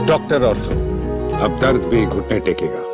Doctor ortho, अब दर्द भी घुटने टेकेगा।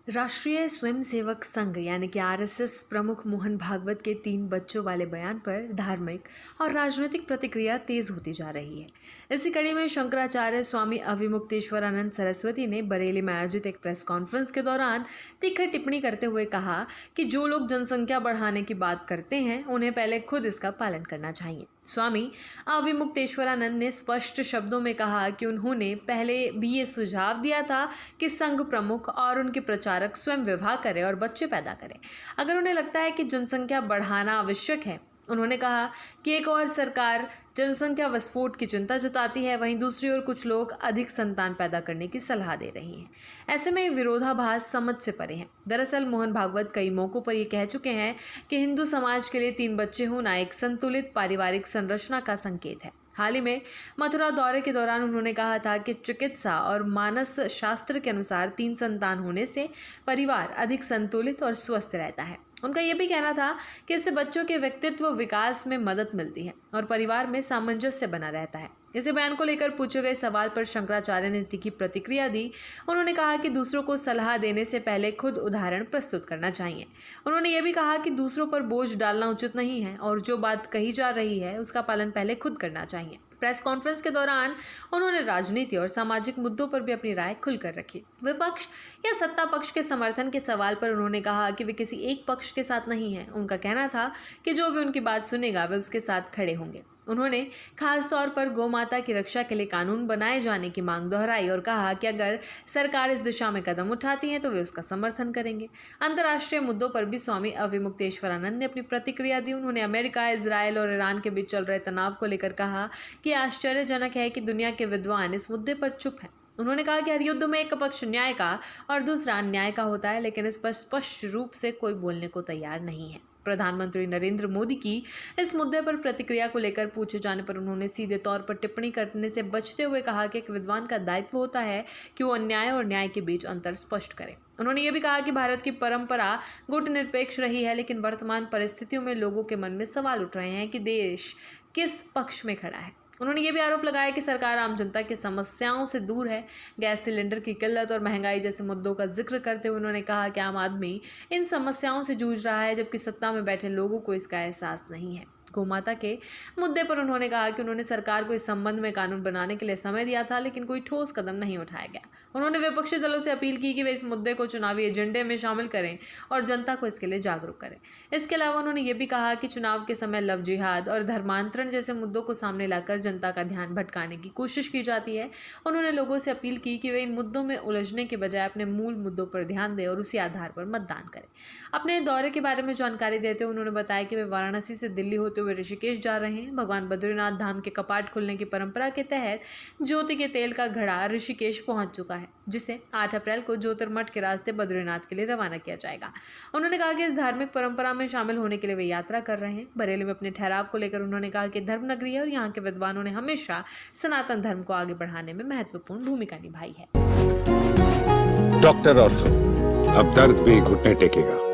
राष्ट्रीय स्वयंसेवक संघ यानी कि आरएसएस प्रमुख मोहन भागवत के 3 बच्चों वाले बयान पर धार्मिक और राजनीतिक प्रतिक्रिया तेज होती जा रही है। इसी कड़ी में शंकराचार्य स्वामी अविमुक्तेश्वरानंद सरस्वती ने बरेली में आयोजित एक प्रेस कॉन्फ्रेंस के दौरान तीखी टिप्पणी करते हुए कहा कि जो लोग जनसंख्या बढ़ाने की बात करते हैं उन्हें पहले खुद इसका पालन करना चाहिए। स्वामी अविमुक्तेश्वरानंद ने स्पष्ट शब्दों में कहा कि उन्होंने पहले भी ये सुझाव दिया था कि संघ प्रमुख और उनके प्रचारक स्वयं विवाह करें और बच्चे पैदा करें अगर उन्हें लगता है कि जनसंख्या बढ़ाना आवश्यक है। उन्होंने कहा कि एक और सरकार जनसंख्या विस्फोट की चिंता जताती है, वहीं दूसरी ओर कुछ लोग अधिक संतान पैदा करने की सलाह दे रही हैं। ऐसे में विरोधाभास समझ से परे हैं। दरअसल मोहन भागवत कई मौकों पर ये कह चुके हैं कि हिंदू समाज के लिए 3 बच्चे होना एक संतुलित पारिवारिक संरचना का संकेत है। हाल ही में मथुरा दौरे के दौरान उन्होंने कहा था कि चिकित्सा और मानस शास्त्र के अनुसार 3 संतान होने से परिवार अधिक संतुलित और स्वस्थ रहता है। उनका यह भी कहना था कि इससे बच्चों के व्यक्तित्व विकास में मदद मिलती है और परिवार में सामंजस्य बना रहता है। इसी बयान को लेकर पूछे गए सवाल पर शंकराचार्य ने तीखी प्रतिक्रिया दी। उन्होंने कहा कि दूसरों को सलाह देने से पहले खुद उदाहरण प्रस्तुत करना चाहिए। उन्होंने ये भी कहा कि दूसरों पर बोझ डालना उचित नहीं है और जो बात कही जा रही है उसका पालन पहले खुद करना चाहिए। प्रेस कॉन्फ्रेंस के दौरान उन्होंने राजनीति और सामाजिक मुद्दों पर भी अपनी राय खुलकर रखी। विपक्ष या सत्ता पक्ष के समर्थन के सवाल पर उन्होंने कहा कि वे किसी एक पक्ष के साथ नहीं हैं। उनका कहना था कि जो भी उनकी बात सुनेगा वे उसके साथ खड़े होंगे। उन्होंने खास तौर पर गौ माता की रक्षा के लिए कानून बनाए जाने की मांग दोहराई और कहा कि अगर सरकार इस दिशा में कदम उठाती है तो वे उसका समर्थन करेंगे। अंतर्राष्ट्रीय मुद्दों पर भी स्वामी अविमुक्तेश्वरानंद ने अपनी प्रतिक्रिया दी। उन्होंने अमेरिका, इजरायल और ईरान के बीच चल रहे तनाव को लेकर कहा कि आश्चर्यजनक है कि दुनिया के विद्वान इस मुद्दे पर चुप हैं। उन्होंने कहा कि हर युद्ध में एक पक्ष न्याय का और दूसरा अन्याय का होता है, लेकिन इस पर स्पष्ट रूप से कोई बोलने को तैयार नहीं है। प्रधानमंत्री नरेंद्र मोदी की इस मुद्दे पर प्रतिक्रिया को लेकर पूछे जाने पर उन्होंने सीधे तौर पर टिप्पणी करने से बचते हुए कहा कि एक विद्वान का दायित्व होता है कि वो अन्याय और न्याय के बीच अंतर स्पष्ट करे। उन्होंने ये भी कहा कि भारत की परंपरा गुटनिरपेक्ष रही है, लेकिन वर्तमान परिस्थितियों में लोगों के मन में सवाल उठ रहे हैं कि देश किस पक्ष में खड़ा है। उन्होंने ये भी आरोप लगाया कि सरकार आम जनता की समस्याओं से दूर है। गैस सिलेंडर की किल्लत और महंगाई जैसे मुद्दों का जिक्र करते हुए उन्होंने कहा कि आम आदमी इन समस्याओं से जूझ रहा है, जबकि सत्ता में बैठे लोगों को इसका एहसास नहीं है। गोमाता के मुद्दे पर उन्होंने कहा कि उन्होंने सरकार को इस संबंध में कानून बनाने के लिए समय दिया था, लेकिन कोई ठोस कदम नहीं उठाया गया। उन्होंने विपक्षी दलों से अपील की कि वे इस मुद्दे को चुनावी एजेंडे में शामिल करें और जनता को इसके लिए जागरूक करें। इसके अलावा उन्होंने ये भी कहा कि चुनाव के समय लव जिहाद और धर्मांतरण जैसे मुद्दों को सामने लाकर जनता का ध्यान भटकाने की कोशिश की जाती है। उन्होंने लोगों से अपील की कि वे इन मुद्दों में उलझने के बजाय अपने मूल मुद्दों पर ध्यान दें और उसी आधार पर मतदान करें। अपने दौरे के बारे में जानकारी देते हुए उन्होंने बताया कि वे वाराणसी से दिल्ली होते हुए ऋषिकेश जा रहे हैं। भगवान बद्रीनाथ धाम के कपाट खुलने की परंपरा के तहत ज्योति के तेल का घड़ा ऋषिकेश पहुंच चुका है, जिसे 8 अप्रैल को ज्योतिर्मठ के रास्ते बद्रीनाथ के लिए रवाना किया जाएगा। उन्होंने कहा कि इस धार्मिक परंपरा में शामिल होने के लिए वे यात्रा कर रहे हैं। बरेली में अपने ठहराव को लेकर उन्होंने कहा कि धर्म नगरी है और यहाँ के विद्वानों ने हमेशा सनातन धर्म को आगे बढ़ाने में महत्वपूर्ण भूमिका निभाई है। डॉक्टर ऑर्थो, अब दर्द भी घुटने टेकेगा।